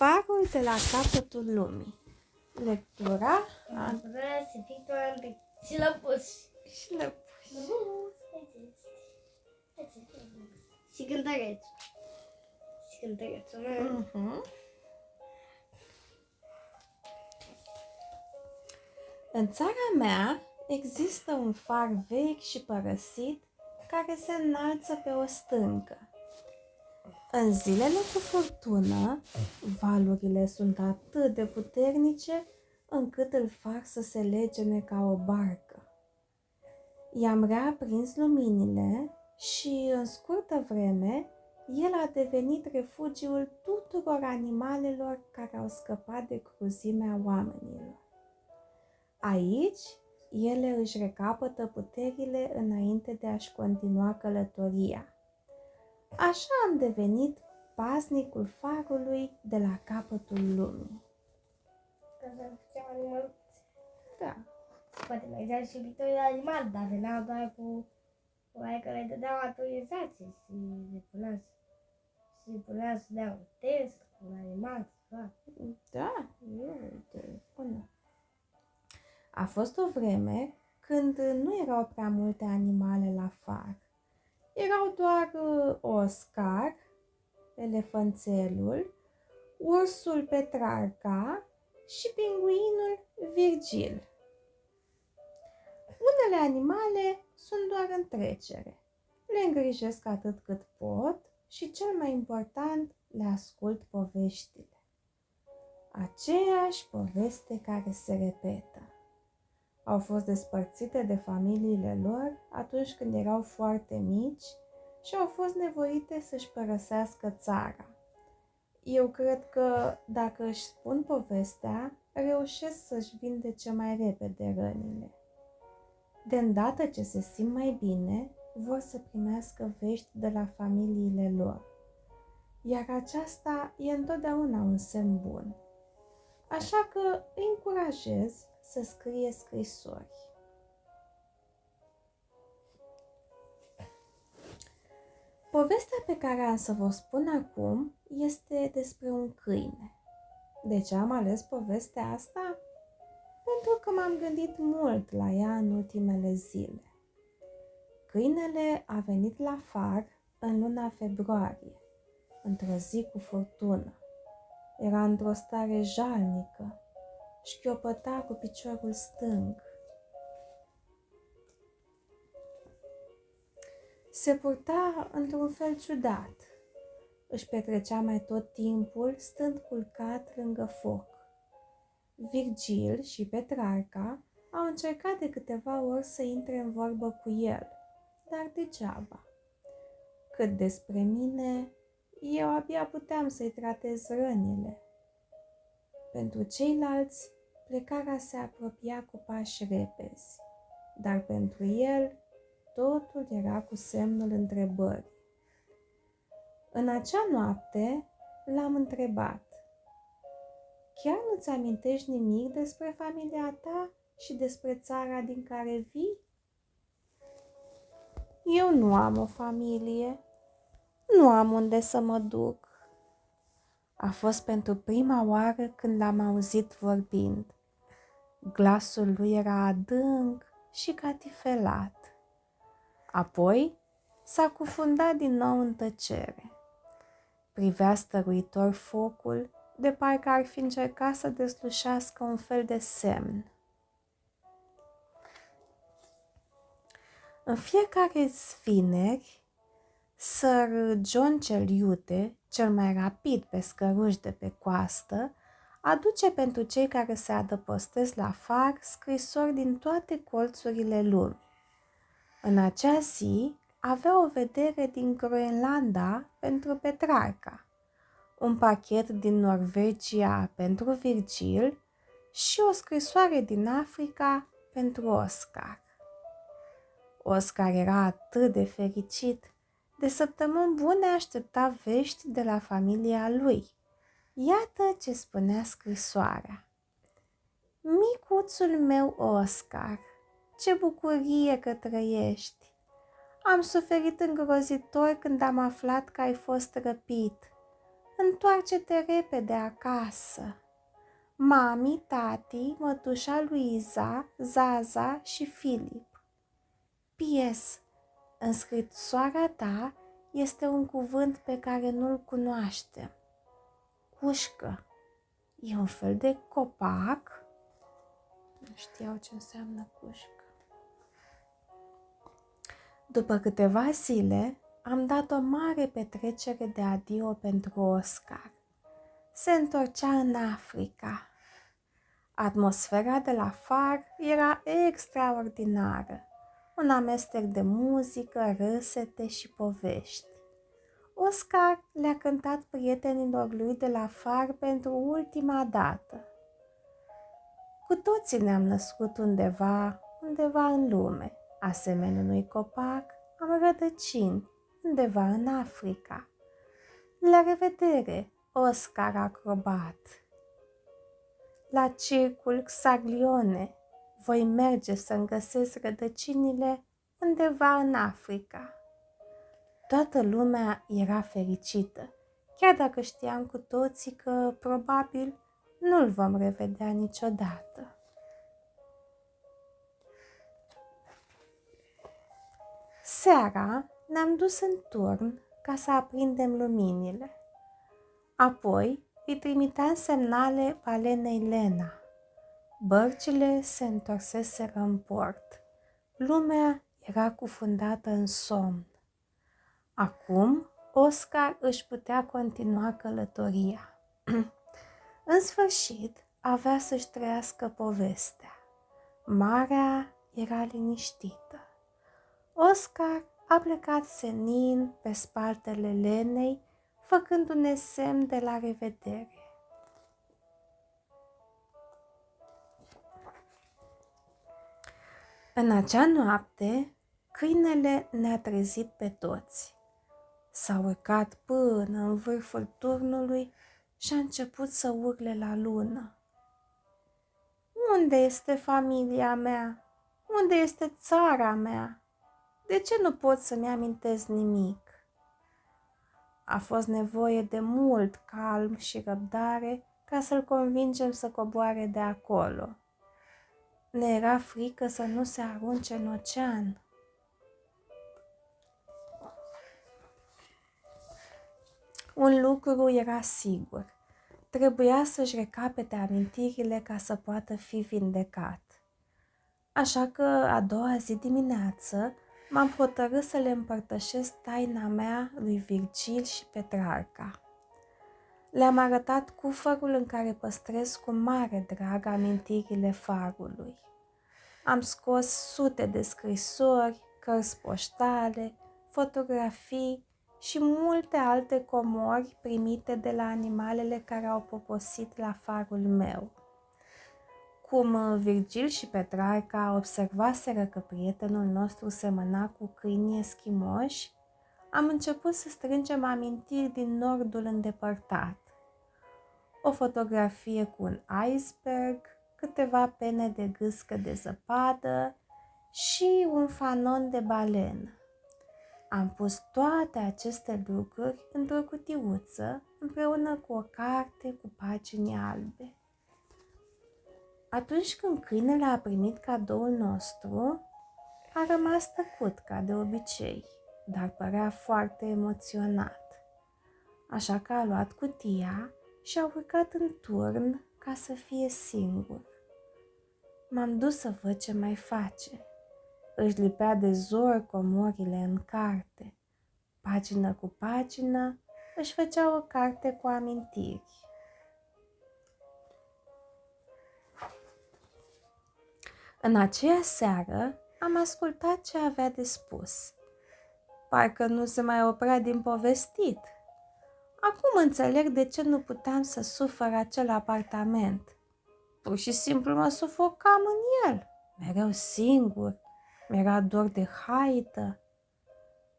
Farul de la capătul lumii. Lectura Să fii toate și lăpuși. Și cântăreț. Și cântărețul. În țara mea există un far vechi și părăsit care se înalță pe o stâncă. În zilele cu furtună, valurile sunt atât de puternice încât îl fac să se legene ca o barcă. I-am reaprins luminile și, în scurtă vreme, el a devenit refugiul tuturor animalelor care au scăpat de cruzimea oamenilor. Aici, ele își recapătă puterile înainte de a-și continua călătoria. Așa am devenit paznicul farului de la capătul lumii. Ca să fie animal. Da. Poate mai exista și viitorul animal, dar veneau doar cu oaia că le dădeau autorizație și le punea să dea un test cu un animal. Da, uite, bună. A fost o vreme când nu erau prea multe animale la far. Erau doar Oscar, elefanțelul, ursul Petrarca și pinguinul Virgil. Unele animale sunt doar în trecere. Le îngrijesc atât cât pot și, cel mai important, le ascult poveștile. Aceeași poveste care se repetă. Au fost despărțite de familiile lor atunci când erau foarte mici și au fost nevoite să-și părăsească țara. Eu cred că dacă își spun povestea, reușesc să-și vindece mai repede rănile. De îndată ce se simt mai bine, vor să primească vești de la familiile lor. Iar aceasta e întotdeauna un semn bun. Așa că îi încurajez să scrie scrisori. Povestea pe care am să vă spun acum este despre un câine. De ce am ales povestea asta? Pentru că m-am gândit mult la ea în ultimele zile. Câinele a venit la far în luna februarie, într-o zi cu furtună. Era într-o stare jalnică, șchiopăta cu piciorul stâng. Se purta într-un fel ciudat. Își petrecea mai tot timpul stând culcat lângă foc. Virgil și Petrarca au încercat de câteva ori să intre în vorbă cu el, dar degeaba. Cât despre mine, eu abia puteam să-i tratez rănile. Pentru ceilalți, plecarea se apropia cu pași repezi, dar pentru el totul era cu semnul întrebării. În acea noapte l-am întrebat: chiar nu-ți amintești nimic despre familia ta și despre țara din care vii? Eu nu am o familie, nu am unde să mă duc. A fost pentru prima oară când l-am auzit vorbind. Glasul lui era adânc și catifelat. Apoi s-a cufundat din nou în tăcere. Privea stăruitor focul, de parcă ar fi încercat să deslușească un fel de semn. În fiecare vineri, Sir John cel Iute, cel mai rapid pescăruș de pe coastă, aduce pentru cei care se adăpostesc la far scrisori din toate colțurile lumii. În acea zi avea o vedere din Groenlanda pentru Petrarca, un pachet din Norvegia pentru Virgil și o scrisoare din Africa pentru Oscar. Oscar era atât de fericit. De săptămâni bune aștepta vești de la familia lui. Iată ce spunea scrisoarea. Micuțul meu Oscar, ce bucurie că trăiești! Am suferit îngrozitor când am aflat că ai fost răpit. întoarce-te repede acasă. Mami, tati, mătușa Luiza, Zaza și Filip. P.S. În scrisoarea ta este un cuvânt pe care nu-l cunoaștem. Cușcă. E un fel de copac? Nu știau ce înseamnă cușcă. După câteva zile, am dat o mare petrecere de adio pentru Oscar. Se întorcea în Africa. Atmosfera de la far era extraordinară. Un amestec de muzică, râsete și povești. Oscar le-a cântat prietenilor lui de la far pentru ultima dată. Cu toții ne-am născut undeva în lume. Asemenea unui copac, am rădăcini undeva în Africa. La revedere, Oscar acrobat! La circul Xaglione voi merge să-mi găsesc rădăcinile undeva în Africa. Toată lumea era fericită, chiar dacă știam cu toții că probabil nu-l vom revedea niciodată. Seara ne-am dus în turn ca să aprindem luminile. Apoi îi trimiteam semnale balenei Lena. Bărcile se întorseseră în port. Lumea era cufundată în somn. Acum Oscar își putea continua călătoria. În sfârșit avea să-și trăiască povestea. Marea era liniștită. Oscar a plecat senin pe spatele Lenei, făcându-ne semn de la revedere. În acea noapte, câinele ne-a trezit pe toți. S-a urcat până în vârful turnului și a început să urle la lună. Unde este familia mea? Unde este țara mea? De ce nu pot să-mi amintesc nimic? A fost nevoie de mult calm și răbdare ca să-l convingem să coboare de acolo. Ne era frică să nu se arunce în ocean. Un lucru era sigur. Trebuia să-și recapete amintirile ca să poată fi vindecat. Așa că a doua zi dimineață m-am hotărât să le împărtășesc taina mea lui Virgil și Petrarca. Le-am arătat cufărul în care păstrez cu mare drag amintirile farului. Am scos sute de scrisori, cărți poștale, fotografii și multe alte comori primite de la animalele care au poposit la farul meu. Cum Virgil și Petrarca observaseră că prietenul nostru semăna cu câinii eschimoși, am început să strângem amintiri din nordul îndepărtat. O fotografie cu un iceberg, câteva pene de gâscă de zăpadă și un fanon de balenă. Am pus toate aceste lucruri într-o cutiuță împreună cu o carte cu pagini albe. Atunci când câinele a primit cadoul nostru, a rămas tăcut ca de obicei, dar părea foarte emoționat. Așa că a luat cutia și a urcat în turn ca să fie singur. M-am dus să văd ce mai face. Își lipea de zor comorile în carte. Pagină cu pagină își făcea o carte cu amintiri. În aceea seară am ascultat ce avea de spus. Parcă nu se mai oprea din povestit. Acum înțeleg de ce nu puteam să sufăr acel apartament. Pur și simplu mă sufocam în el, mereu singur. Mi-era dor de haită.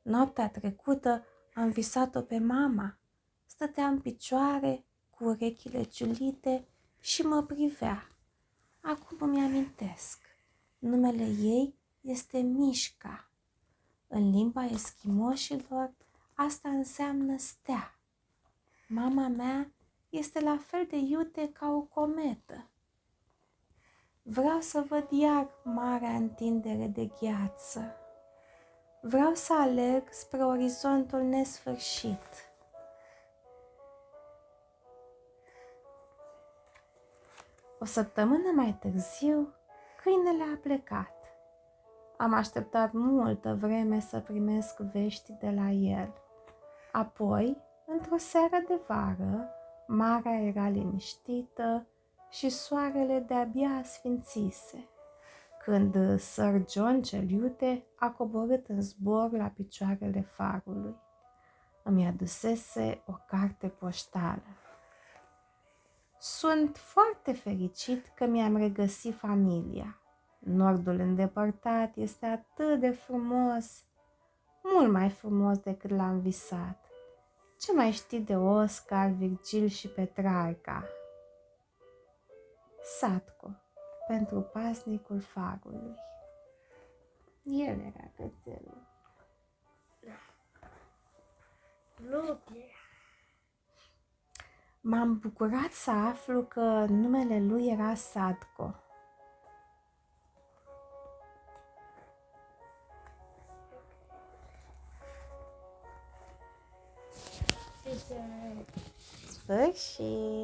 Noaptea trecută am visat-o pe mama. Stătea în picioare, cu urechile ciulite și mă privea. Acum îmi amintesc. Numele ei este Mișca. În limba eschimoșilor, asta înseamnă stea. Mama mea este la fel de iute ca o cometă. Vreau să văd iar marea întindere de gheață. Vreau să alerg spre orizontul nesfârșit. O săptămână mai târziu, câinele a plecat. Am așteptat multă vreme să primesc vești de la el. Apoi, într-o seară de vară, marea era liniștită și soarele de-abia asfințise, când Sir John cel iute a coborât în zbor la picioarele farului. Îmi adusese o carte poștală. Sunt foarte fericit că mi-am regăsit familia. Nordul îndepărtat este atât de frumos, mult mai frumos decât l-am visat. Ce mai știi de Oscar, Virgil și Petrarca? Satco, pentru pasnicul farului. El era cățelul. Lupi. M-am bucurat să aflu că numele lui era Sadko. Și ce... Sfârșit!